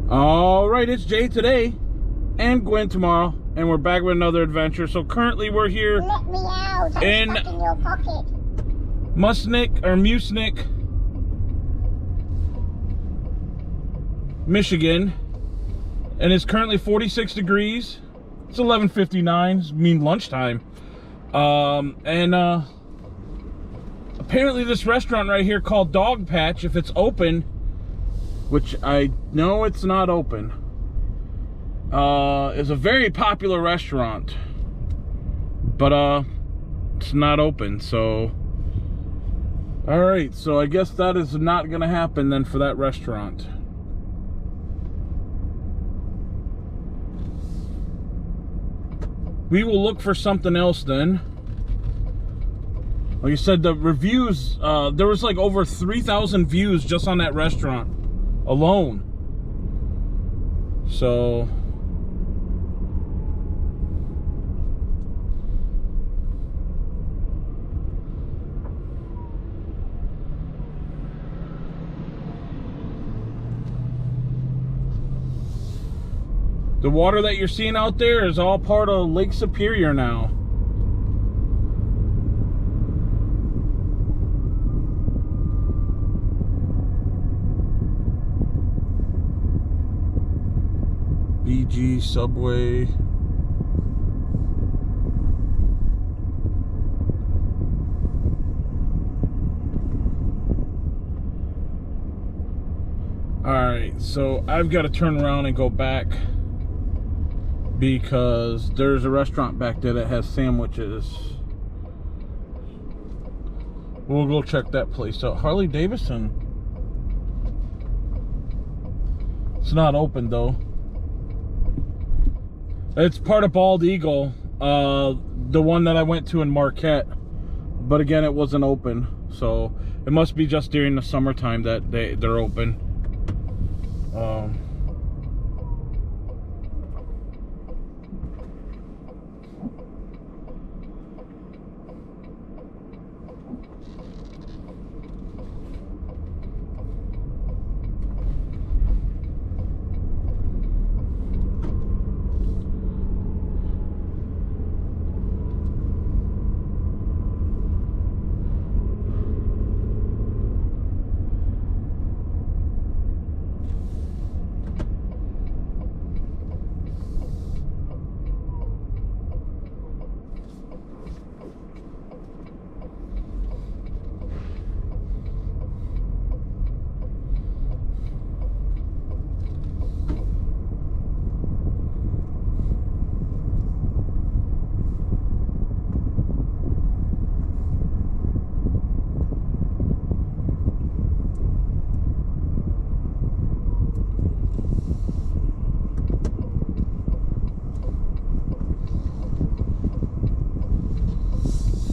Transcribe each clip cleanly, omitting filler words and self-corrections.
All right, it's Jay today and Gwen tomorrow, and we're back with another adventure. So currently we're here Let me out. I'm in stuck in your pocket. Munising, Michigan, and it's currently 46 degrees. It's 11:59, I mean lunchtime. Apparently this restaurant right here called Dog Patch, if it's open, which I know it's not open, is a very popular restaurant, but it's not open. So all right, so I guess that is not gonna happen then for that restaurant. We will look for something else then. Like I said, the reviews, there was like over 3,000 views just on that restaurant alone. So the water that you're seeing out there is all part of Lake Superior now. BG Subway. Alright, so I've got to turn around and go back because there's a restaurant back there that has sandwiches. We'll go check that place out. Harley Davidson. It's not open though. It's part of Bald Eagle, the one that I went to in Marquette, but again it wasn't open, so it must be just during the summertime that they're open.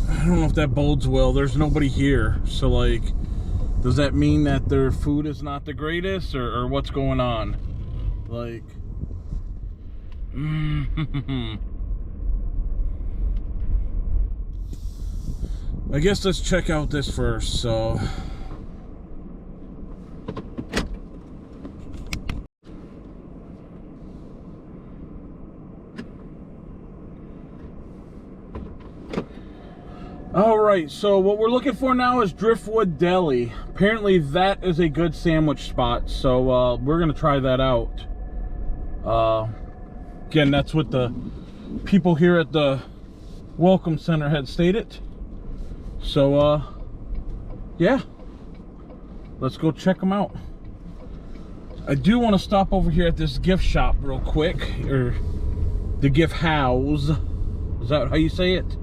I don't know if that bodes well. There's nobody here, so like, does that mean that their food is not the greatest, or what's going on? Like, I guess let's check out this first. So alright, so what we're looking for now is Driftwood Deli. Apparently that is a good sandwich spot, so we're gonna try that out. Again, that's what the people here at the Welcome Center had stated. So yeah, let's go check them out. I do want to stop over here at this gift shop real quick, or the gift house. Is that how you say it?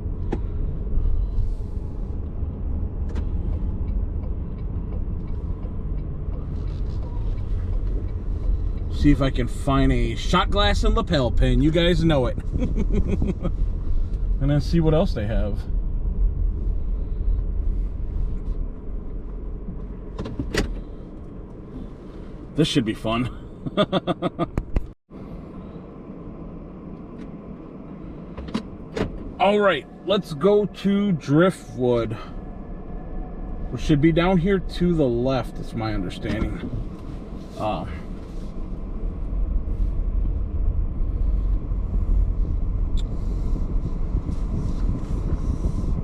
See if I can find a shot glass and lapel pin. You guys know it. And then see what else they have. This should be fun. All right, let's go to Driftwood, which should be down here to the left. That's my understanding.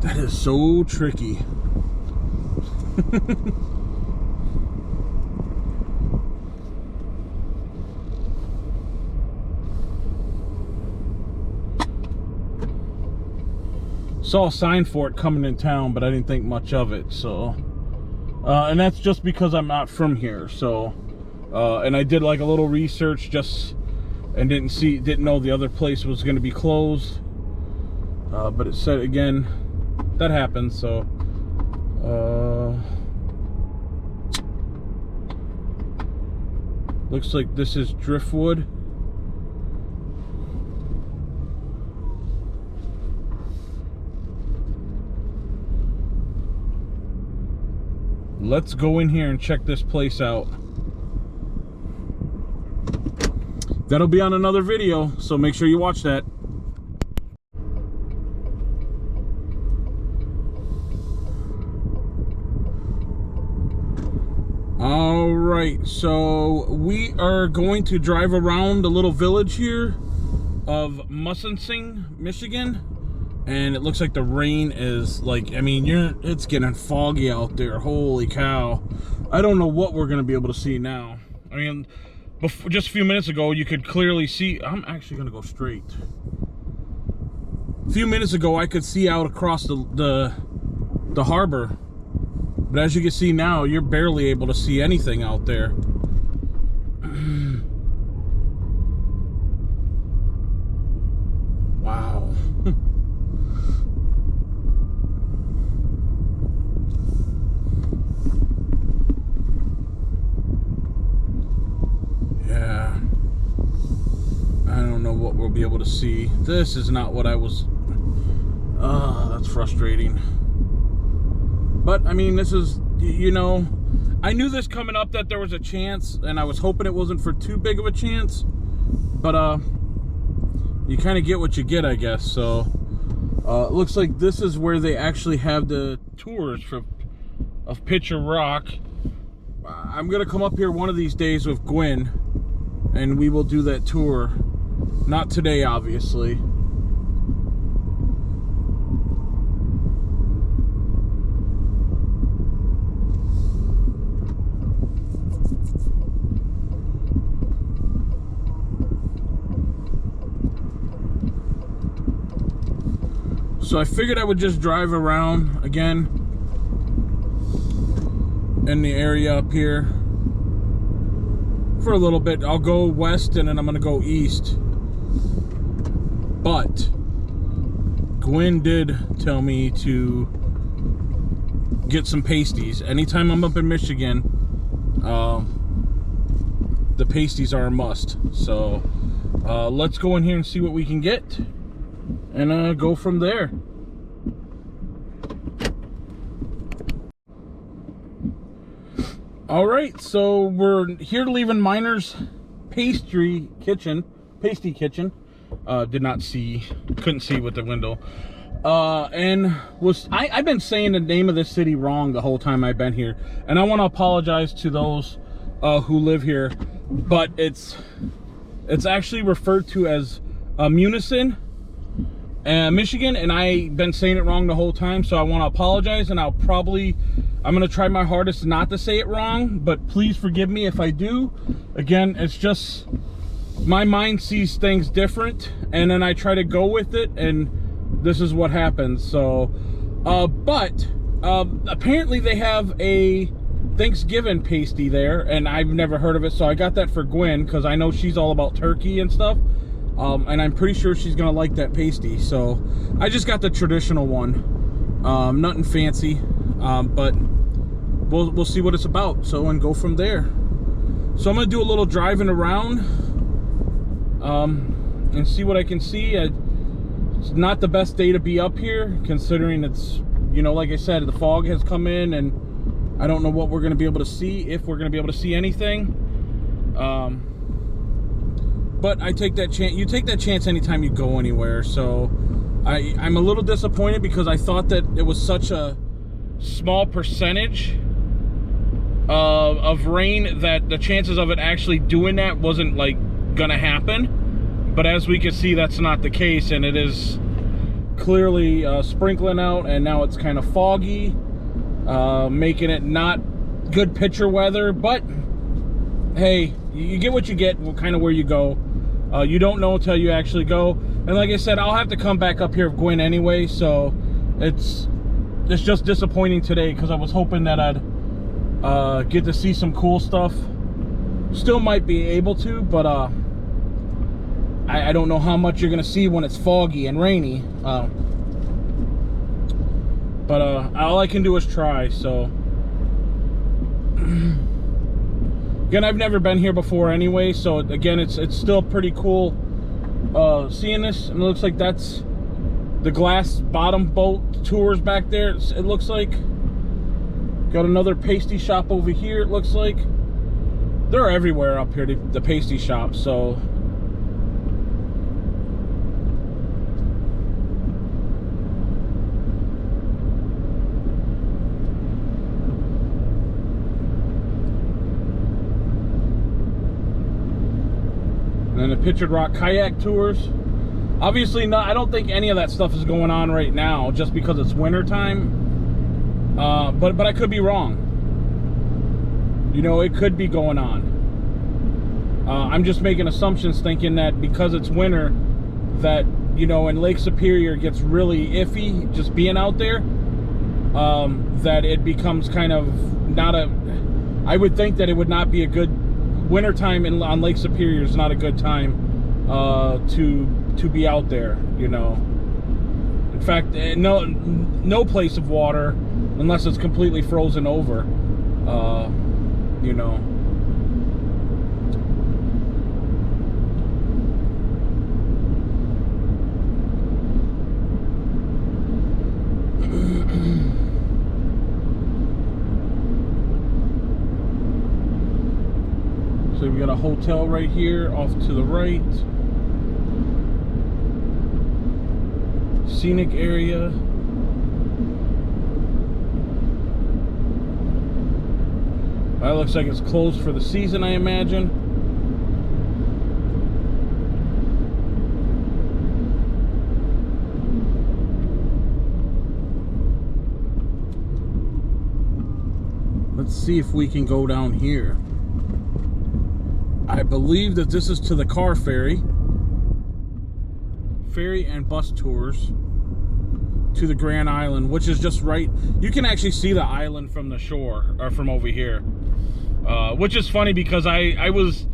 That is so tricky. Saw a sign for it coming in town, but I didn't think much of it. So, and that's just because I'm not from here. So, and I did like a little research and didn't know the other place was going to be closed. But it said again, that happens. So, looks like this is Driftwood. Let's go in here and check this place out. That'll be on another video, so make sure you watch that. All right, so we are going to drive around a little village here of Munising, Michigan. And it looks like the rain is like, I mean, it's getting foggy out there. Holy cow. I don't know what we're going to be able to see now. I mean, just a few minutes ago, you could clearly see. I'm actually going to go straight. A few minutes ago, I could see out across the harbor. But as you can see now, you're barely able to see anything out there. Wow. Yeah, I don't know what we'll be able to see. This is not what I was. That's frustrating. But I mean, this is, you know, I knew this coming up that there was a chance, and I was hoping it wasn't for too big of a chance. But you kind of get what you get, I guess. So it looks like this is where they actually have the tours of Picture Rock. I'm gonna come up here one of these days with Gwen, and we will do that tour. Not today, obviously. So I figured I would just drive around again in the area up here for a little bit. I'll go west and then I'm gonna go east. But Gwen did tell me to get some pasties. Anytime I'm up in Michigan, the pasties are a must. So let's go in here and see what we can get and go from there. All right, so we're here leaving Miner's Pasty Kitchen. Couldn't see with the window. And I've been saying the name of this city wrong the whole time I've been here, and I want to apologize to those who live here, but it's actually referred to as Munising, Michigan, and I've been saying it wrong the whole time, so I want to apologize, and I'm going to try my hardest not to say it wrong, but please forgive me if I do. Again, it's just my mind sees things different, and then I try to go with it, and this is what happens. So but apparently they have a Thanksgiving pasty there, and I've never heard of it, so I got that for Gwen because I know she's all about turkey and stuff. And I'm pretty sure she's gonna like that pasty, so I just got the traditional one. Nothing fancy, but we'll see what it's about, so, and go from there. So I'm gonna do a little driving around and see what I can see. It's not the best day to be up here, considering it's, you know, like I said, the fog has come in, and I don't know what we're gonna be able to see, if we're gonna be able to see anything. But I take that chance. You take that chance anytime you go anywhere. So I'm a little disappointed because I thought that it was such a small percentage of rain that the chances of it actually doing that wasn't like gonna happen. But as we can see, that's not the case, and it is clearly sprinkling out, and now it's kind of foggy, making it not good picture weather. But hey, you get what you get, kind of where you go. You don't know until you actually go. And like I said, I'll have to come back up here with Gwen anyway, so it's just disappointing today, because I was hoping that I'd get to see some cool stuff. Still might be able to, but I don't know how much you're gonna see when it's foggy and rainy. But all I can do is try. So again, I've never been here before anyway, so again, it's still pretty cool seeing this. And it looks like that's the glass bottom boat tours back there. It looks like got another pasty shop over here. It looks like they're everywhere up here, the pasty shops. So and the Pictured Rock kayak tours. Obviously not, I don't think any of that stuff is going on right now, just because it's winter time. But I could be wrong. You know, it could be going on. I'm just making assumptions, thinking that because it's winter, that, you know, and Lake Superior gets really iffy just being out there, that it becomes kind of not a, I would think that it would not be a good wintertime on Lake Superior is not a good time to be out there, you know. In fact, no place of water unless it's completely frozen over, you know. So we got a hotel right here off to the right. Scenic area. That looks like it's closed for the season, I imagine. Let's see if we can go down here. I believe that this is to the car ferry. Ferry and bus tours to the Grand Island, which is just right. You can actually see the island from the shore, or from over here. Which is funny, because I was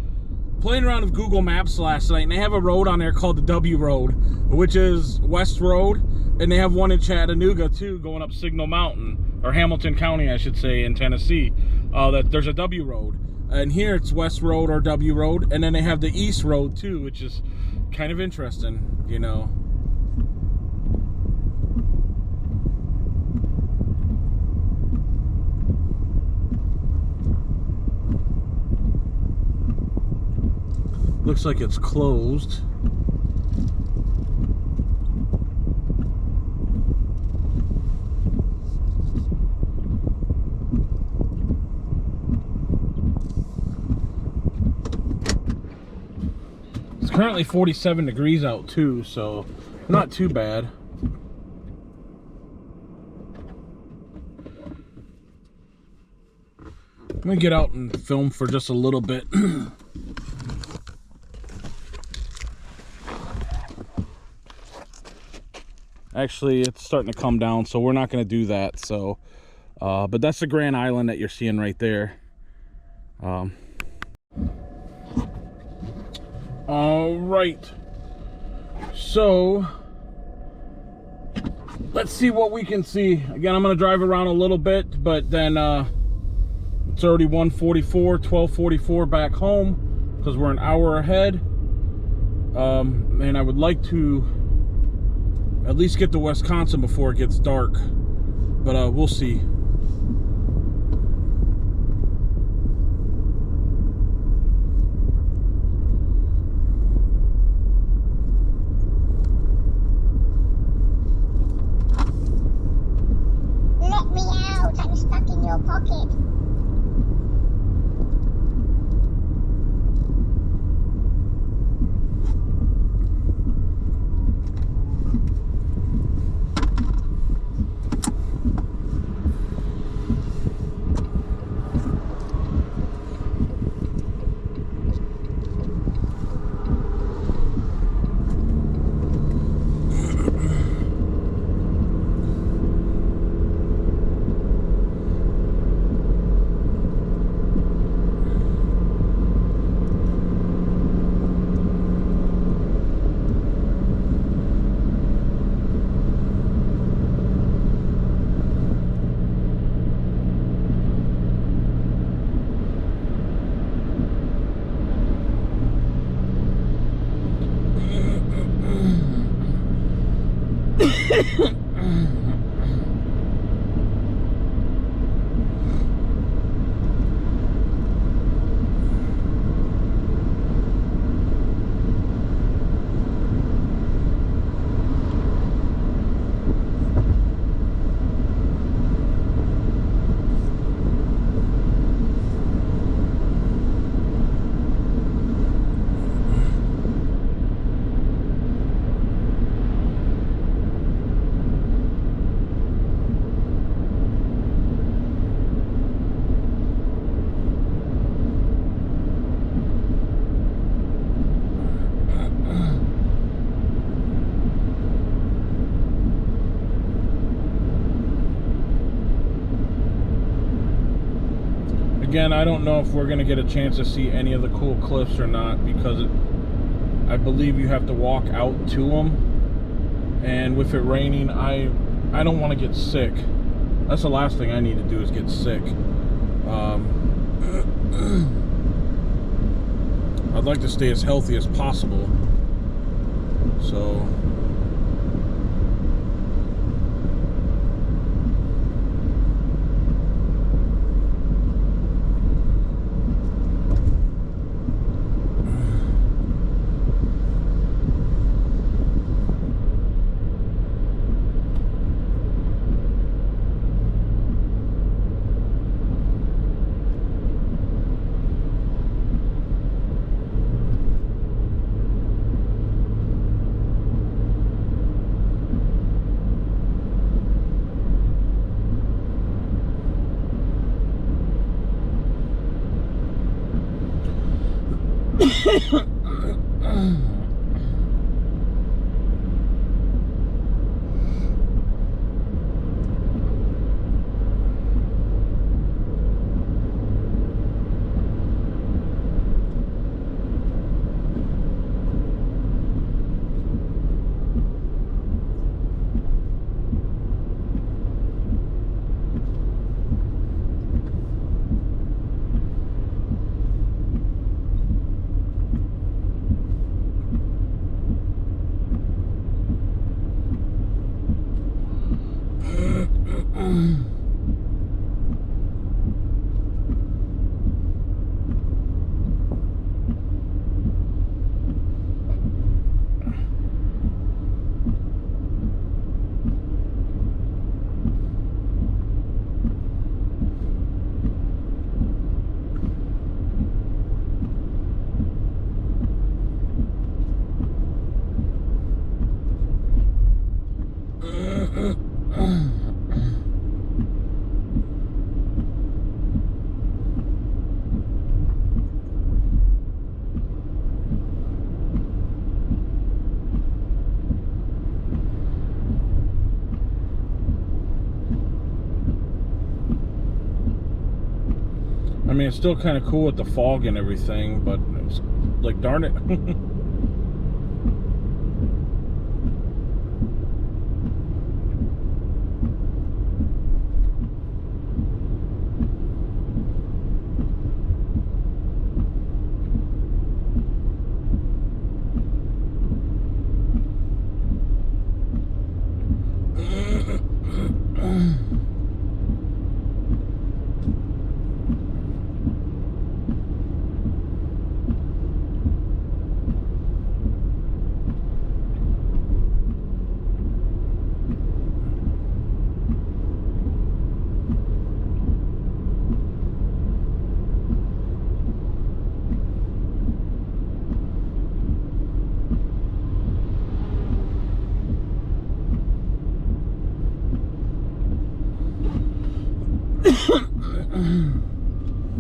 playing around with Google Maps last night, and they have a road on there called the W Road, which is West Road, and they have one in Chattanooga too, going up Signal Mountain, or Hamilton County, I should say, in Tennessee. That there's a W Road. And here it's West Road or W Road, and then they have the East Road too, which is kind of interesting, you know. Looks like it's closed. Currently 47 degrees out too, so not too bad. Let me get out and film for just a little bit. Actually, it's starting to come down, so we're not going to do that. So, but that's the Grand Island that you're seeing right there. All right, so let's see what we can see. Again, I'm going to drive around a little bit, but then it's already 1:44, 12:44 back home, because we're an hour ahead. And I would like to at least get to Wisconsin before it gets dark, but we'll see. Let me out. I'm stuck in your pocket. Again, I don't know if we're going to get a chance to see any of the cool cliffs or not, because I believe you have to walk out to them. And with it raining, I don't want to get sick. That's the last thing I need to do, is get sick. I'd like to stay as healthy as possible. So... I mean, it's still kind of cool with the fog and everything, but it's like, darn it.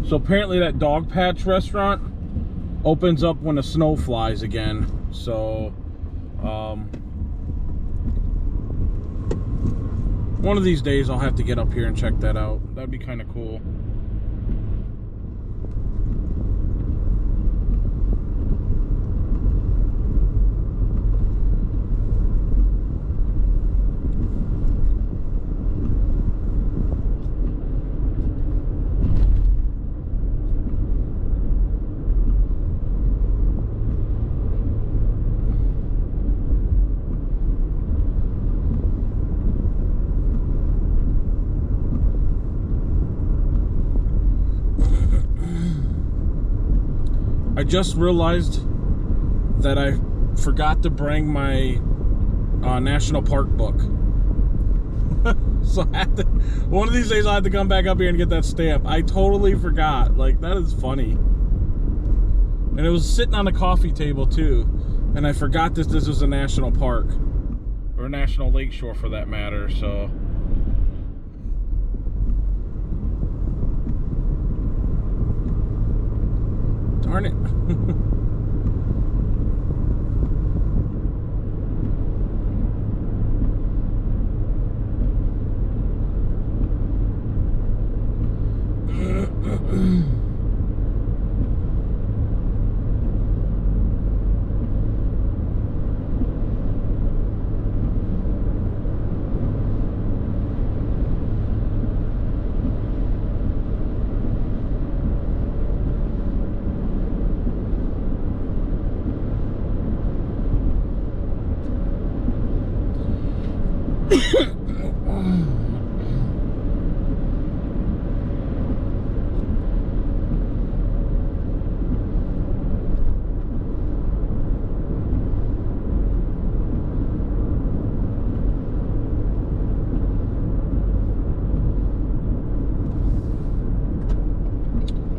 So apparently that dog patch restaurant opens up when the snow flies again. So one of these days I'll have to get up here and check that out. That'd be kind of cool. I just realized that I forgot to bring my national park book. So I have to, one of these days I have to come back up here and get that stamp. I totally forgot. Like, that is funny. And it was sitting on the coffee table too. And I forgot this was a national park. Or a national lakeshore for that matter, so. Darn it.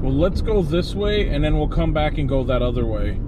Well, let's go this way, and then we'll come back and go that other way.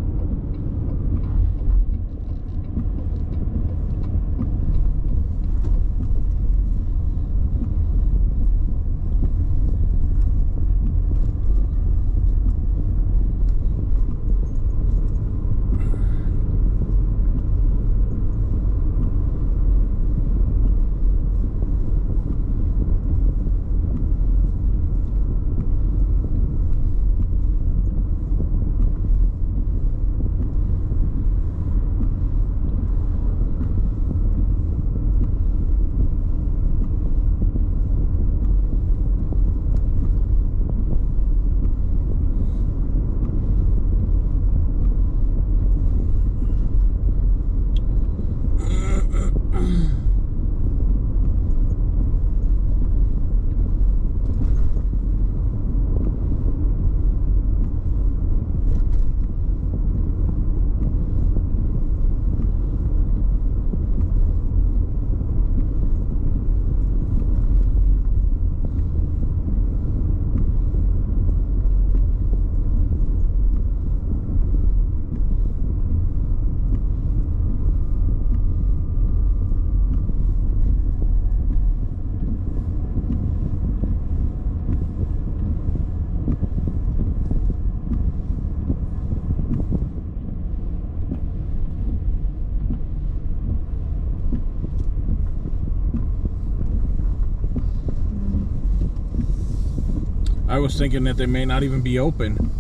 I was thinking that they may not even be open.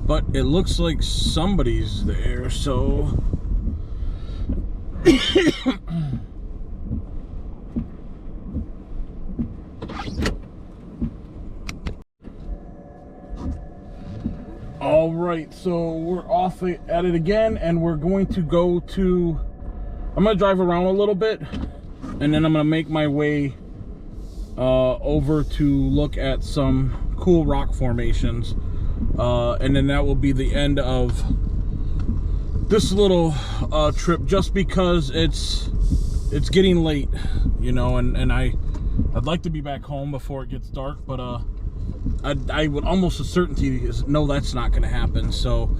But it looks like somebody's there, so... Alright, so we're off at it again, and we're going to go to... I'm going to drive around a little bit, and then I'm going to make my way over to look at some cool rock formations, and then that will be the end of this little trip, just because it's getting late, you know, and I'd like to be back home before it gets dark, but I would almost a certainty know that's not going to happen. So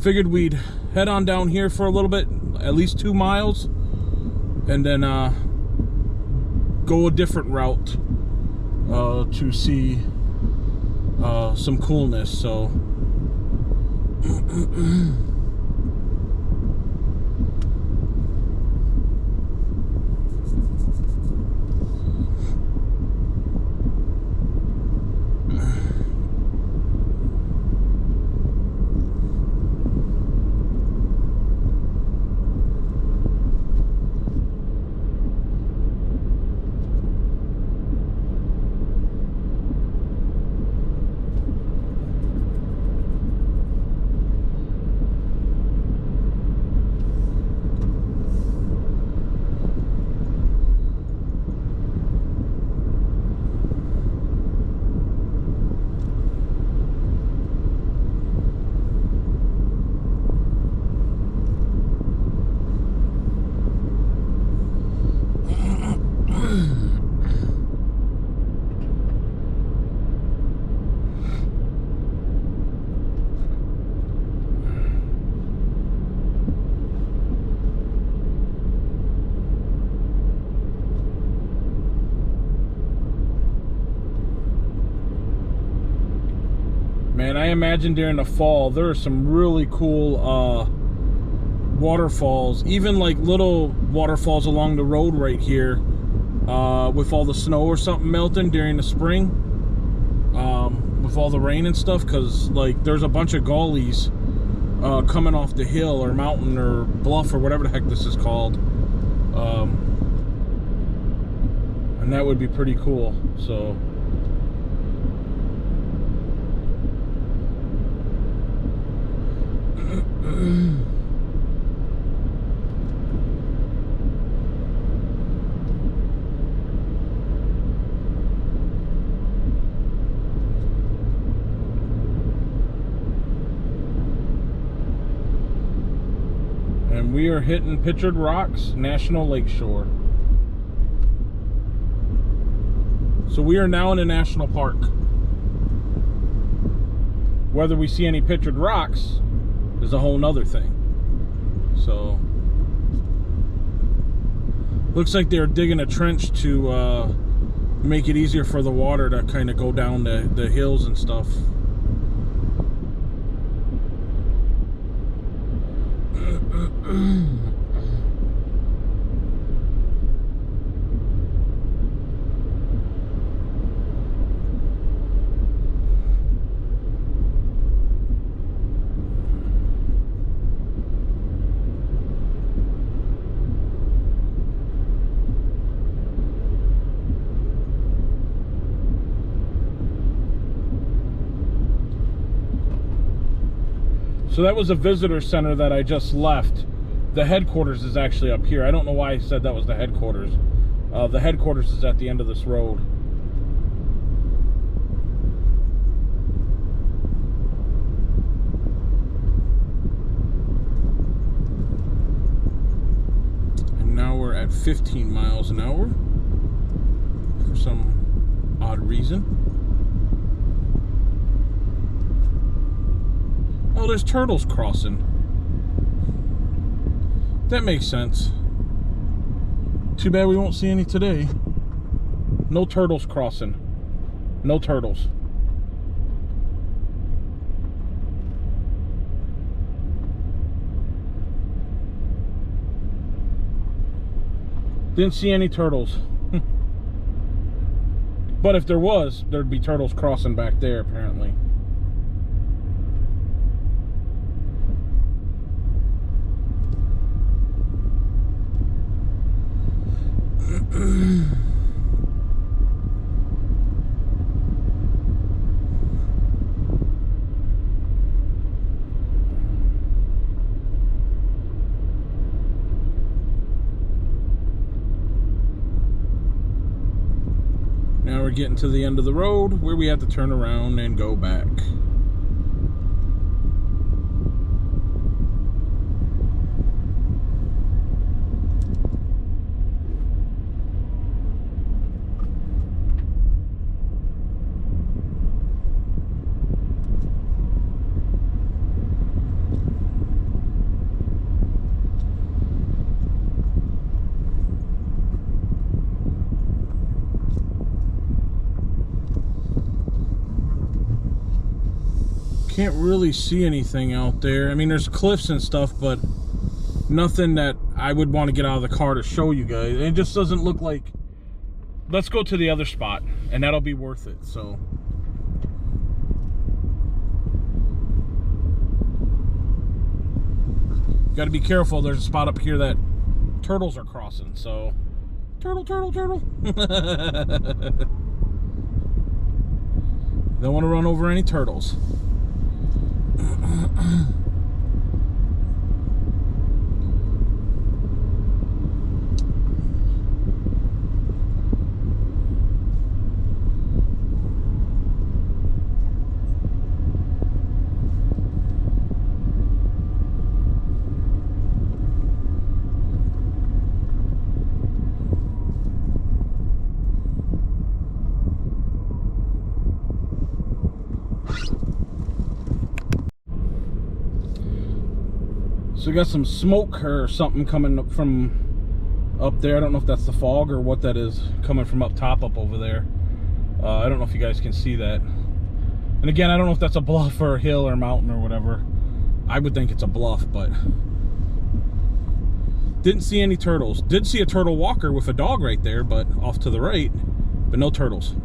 figured we'd head on down here for a little bit, at least 2 miles, and then go a different route to see some coolness. So Man, I imagine during the fall there are some really cool waterfalls, even like little waterfalls along the road right here, with all the snow or something melting during the spring, with all the rain and stuff, because like there's a bunch of gullies coming off the hill or mountain or bluff or whatever the heck this is called, and that would be pretty cool. So and we are hitting Pictured Rocks National Lakeshore. So we are now in a national park. Whether we see any Pictured Rocks is a whole nother thing. So looks like they're digging a trench to make it easier for the water to kind of go down the hills and stuff. So that was a visitor center that I just left. The headquarters is actually up here. I don't know why I said that was the headquarters. The headquarters is at the end of this road. And now we're at 15 miles an hour for some odd reason. Oh, there's turtles crossing. That makes sense. Too bad we won't see any today. No turtles crossing. No turtles. Didn't see any turtles. But if there was, there'd be turtles crossing back there, apparently. Now we're getting to the end of the road where we have to turn around and go back. Can't really see anything out there. I mean, there's cliffs and stuff, but nothing that I would want to get out of the car to show you guys. It just doesn't look like... Let's go to the other spot, and that'll be worth it. So got to be careful. There's a spot up here that turtles are crossing. So turtle. Don't want to run over any turtles. So we got some smoke or something coming up from up there. I don't know if that's the fog or what that is coming from up top up over there. I don't know if you guys can see that. And again, I don't know if that's a bluff or a hill or mountain or whatever. I would think it's a bluff, but didn't see any turtles. Did see a turtle walker with a dog right there, but off to the right, but no turtles.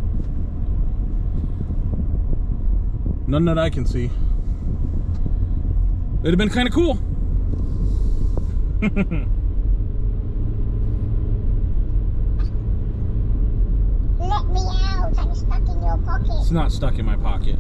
None that I can see. It'd have been kind of cool. Let me out. I'm stuck in your pocket. It's not stuck in my pocket.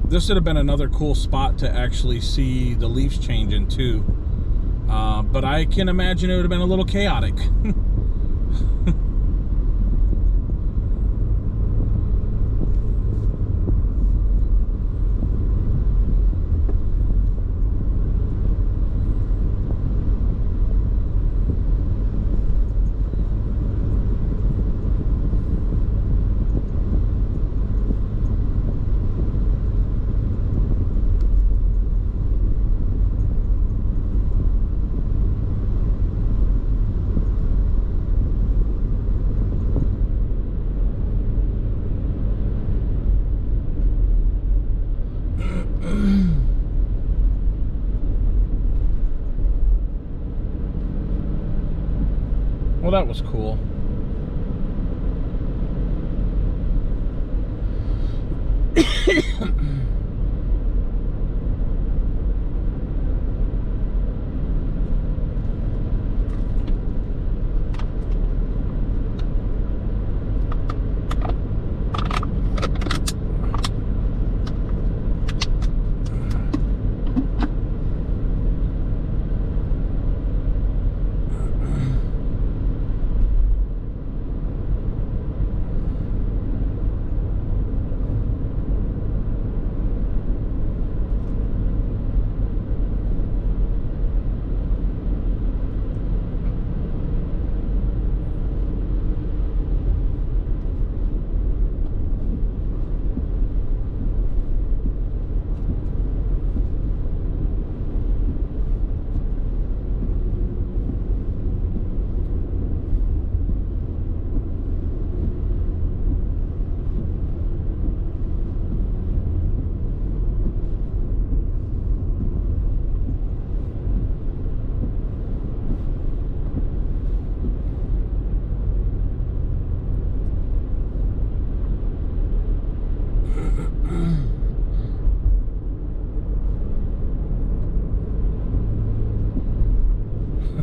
This would have been another cool spot to actually see the leaves changing too. But I can imagine it would have been a little chaotic. Well, that was cool.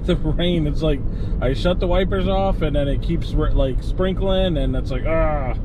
The rain, it's like I shut the wipers off and then it keeps like sprinkling, and it's like ah.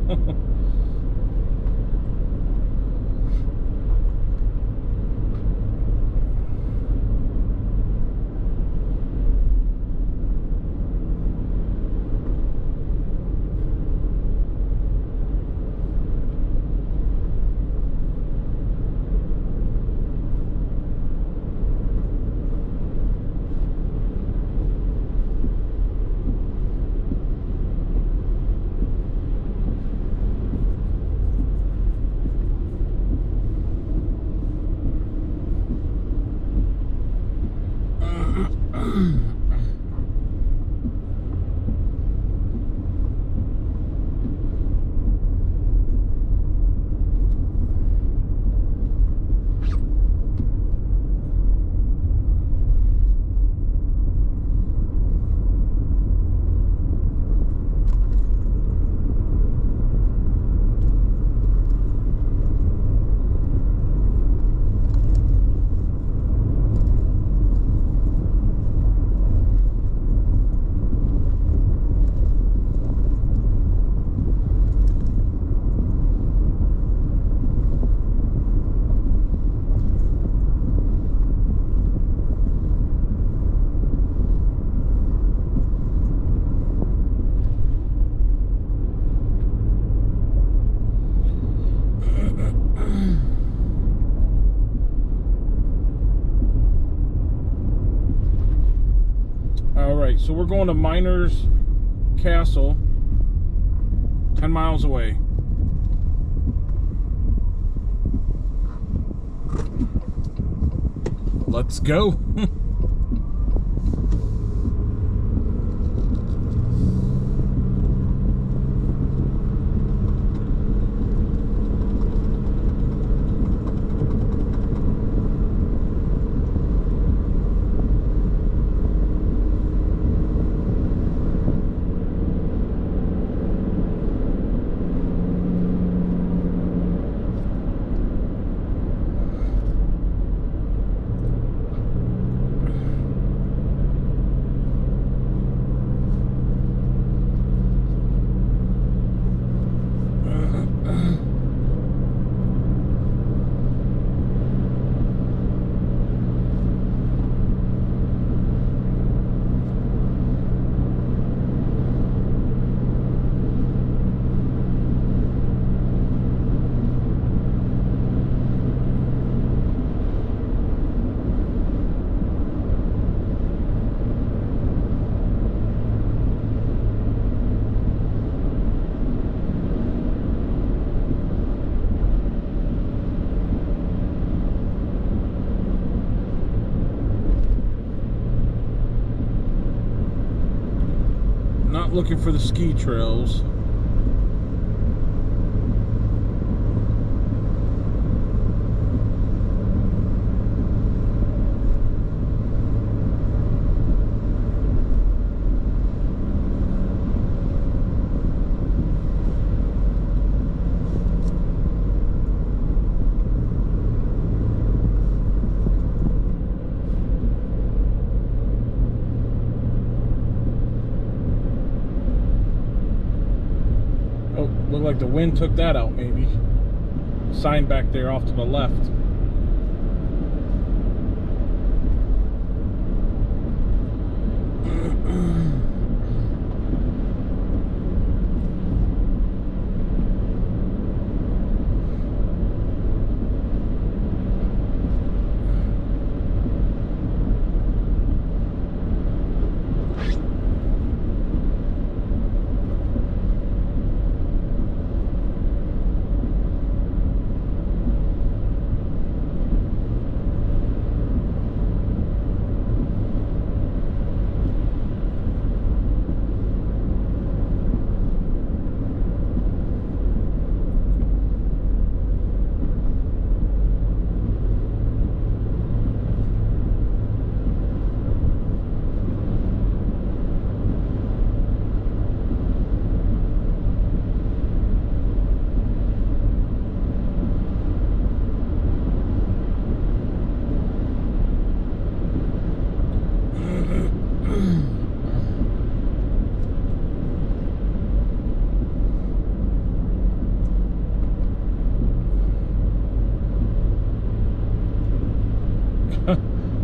right, so we're going to Miners Castle, 10 miles away. Let's go. Not looking for the ski trails. Looked like the wind took that out, maybe. Sign back there off to the left. 'em.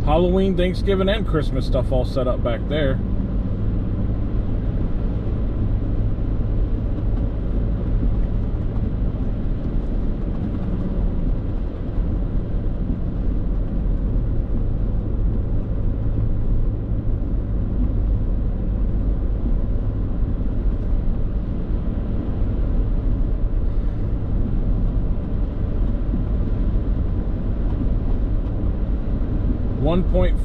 Halloween, Thanksgiving, and Christmas stuff all set up back there.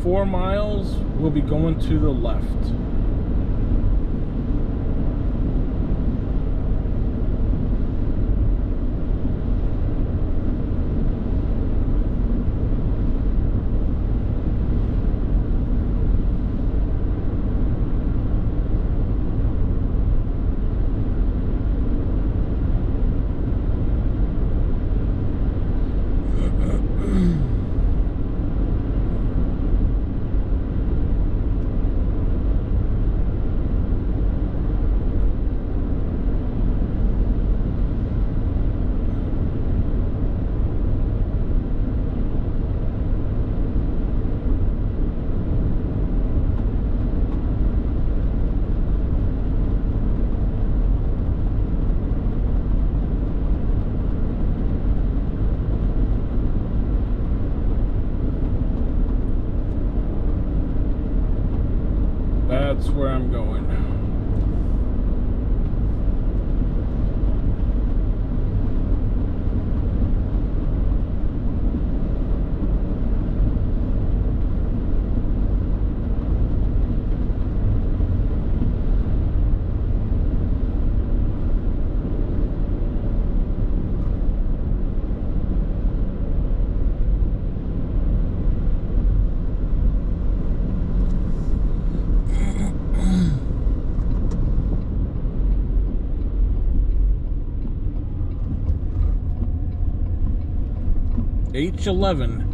.4 miles, we'll be going to the left. That's where I'm going. H11.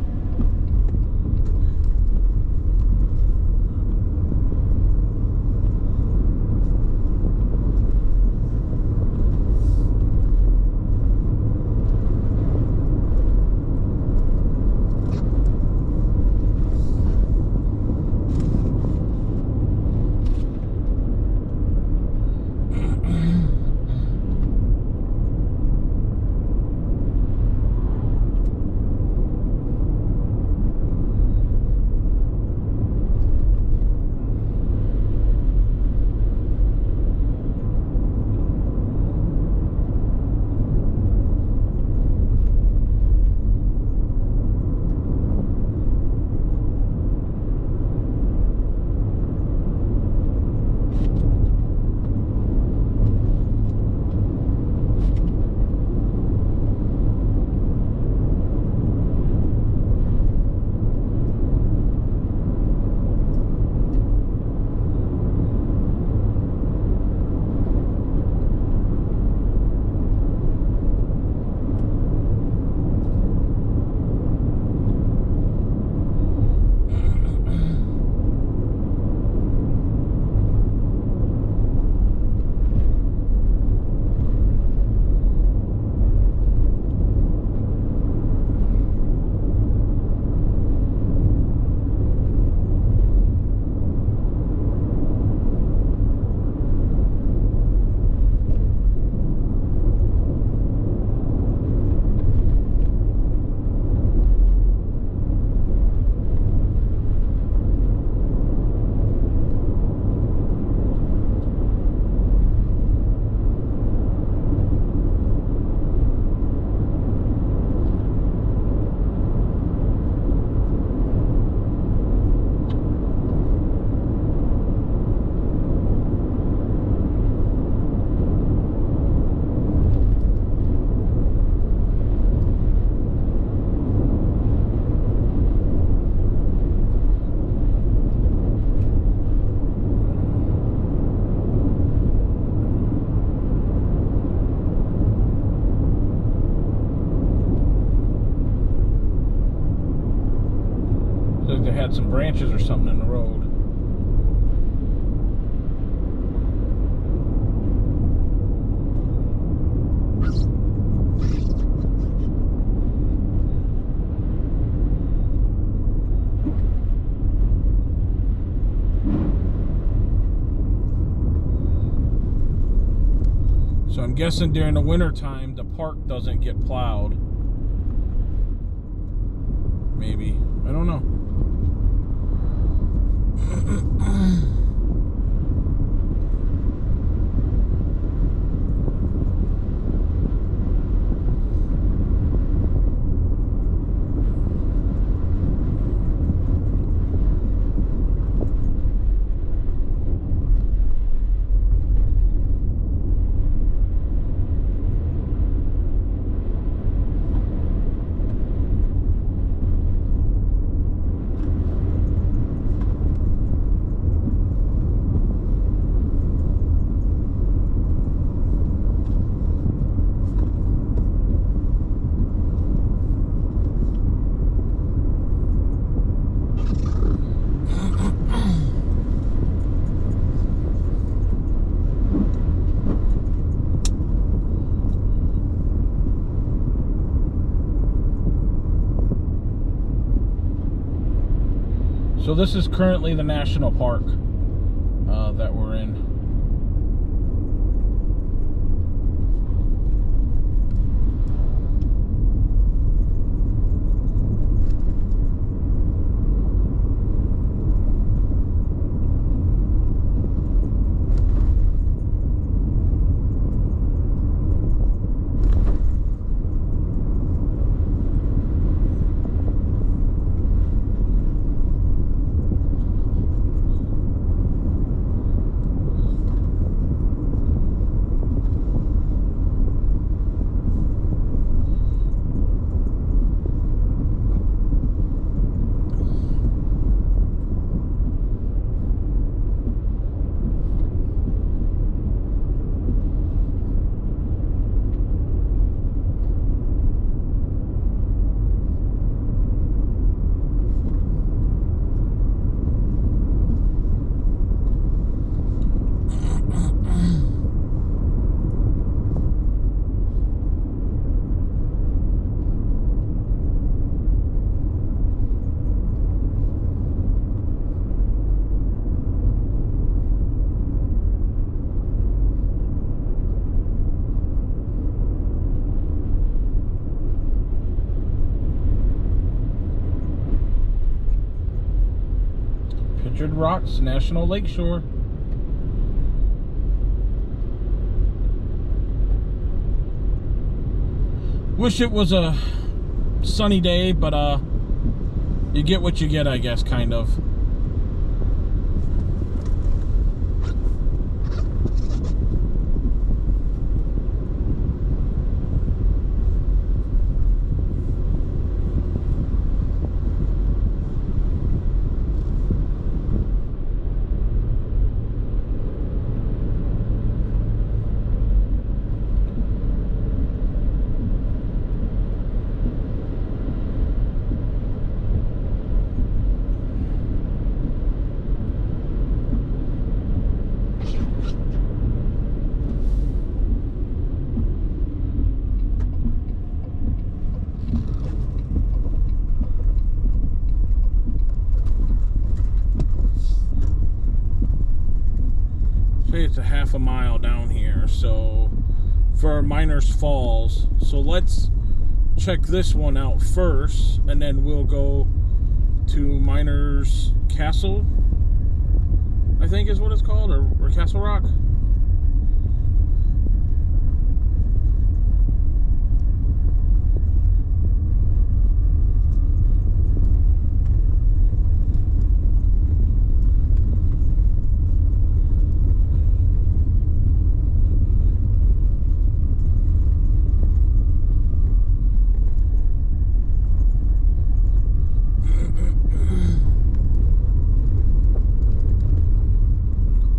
They had some branches or something in the road. So I'm guessing during the winter time the park doesn't get plowed. Maybe. I don't know. So this is currently the national park that we're in. Orchard Rocks National Lakeshore. Wish it was a sunny day, but you get what you get, I guess, kind of. It's a half a mile down here, so for Miners Falls. So let's check this one out first, and then we'll go to Miners Castle, I think is what it's called, or Castle Rock.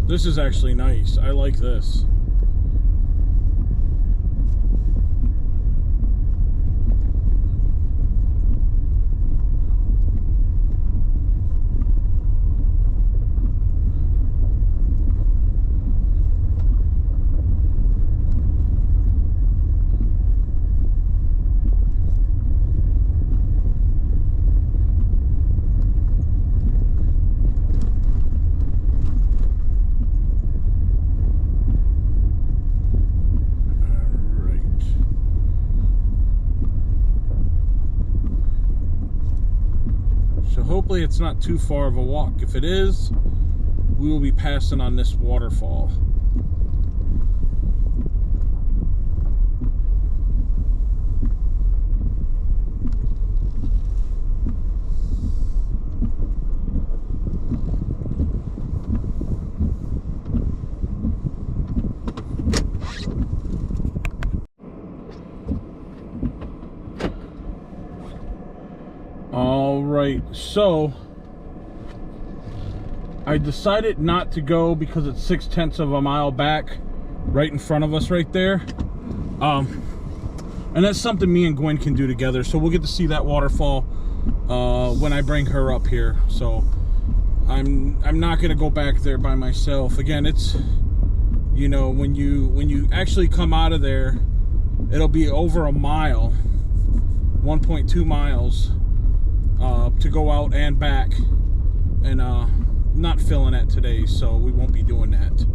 This is actually nice. I like this. Hopefully it's not too far of a walk. If it is, we will be passing on this waterfall. Alright, so I decided not to go because it's 6/10 of a mile back, right in front of us right there. And that's something me and Gwen can do together, so we'll get to see that waterfall when I bring her up here. So I'm not gonna go back there by myself. Again, it's, you know, when you actually come out of there, it'll be over a mile, 1.2 miles to go out and back, and not filling that today, so we won't be doing that.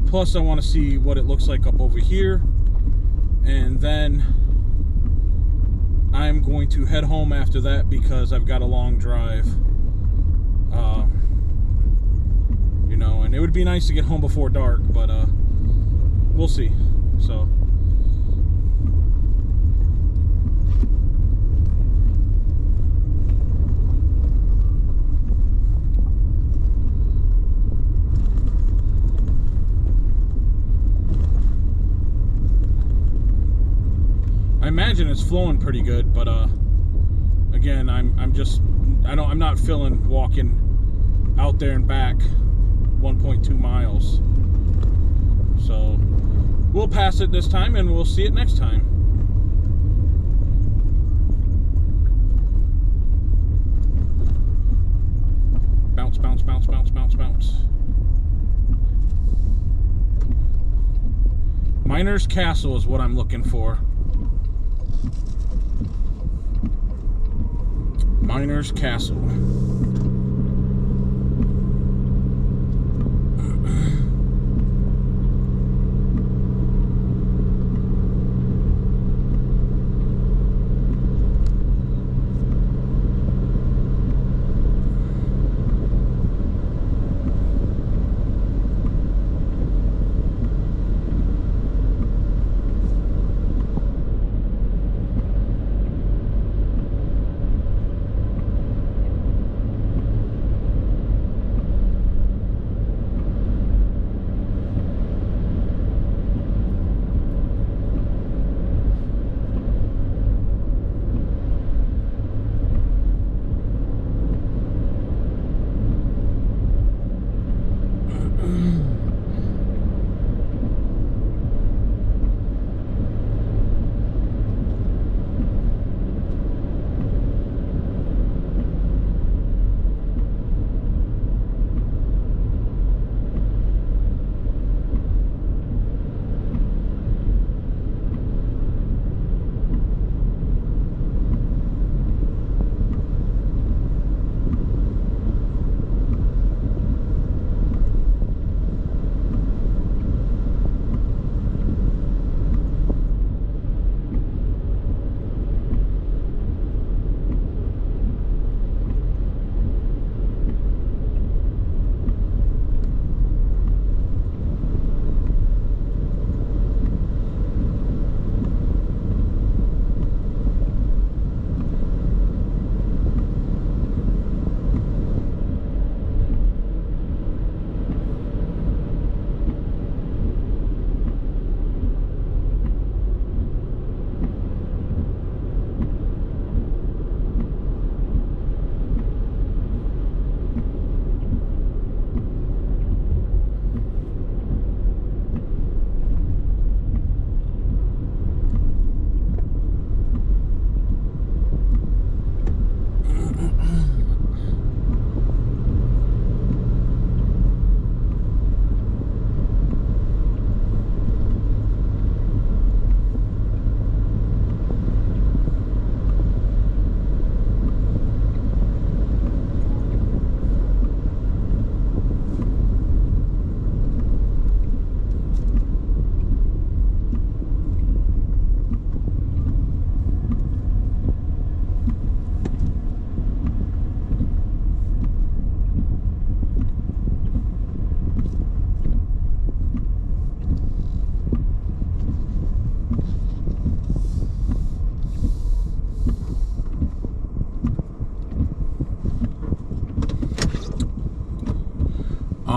Plus I want to see what it looks like up over here, and then I'm going to head home after that because I've got a long drive. You know, and it would be nice to get home before dark, but we'll see. So I imagine it's flowing pretty good, but again, I'm not feeling walking out there and back 1.2 miles. So we'll pass it this time and we'll see it next time. Bounce, bounce, bounce, bounce, bounce, bounce. Miners Castle is what I'm looking for. Miners Castle.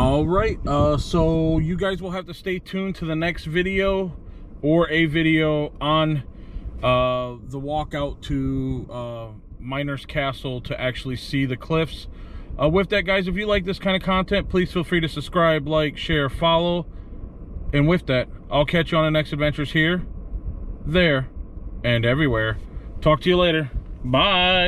All right, so you guys will have to stay tuned to the next video or a video on the walkout to Miner's Castle to actually see the cliffs. With that, guys, if you like this kind of content, please feel free to subscribe, like, share, follow. And with that, I'll catch you on the next adventures here, there, and everywhere. Talk to you later. Bye.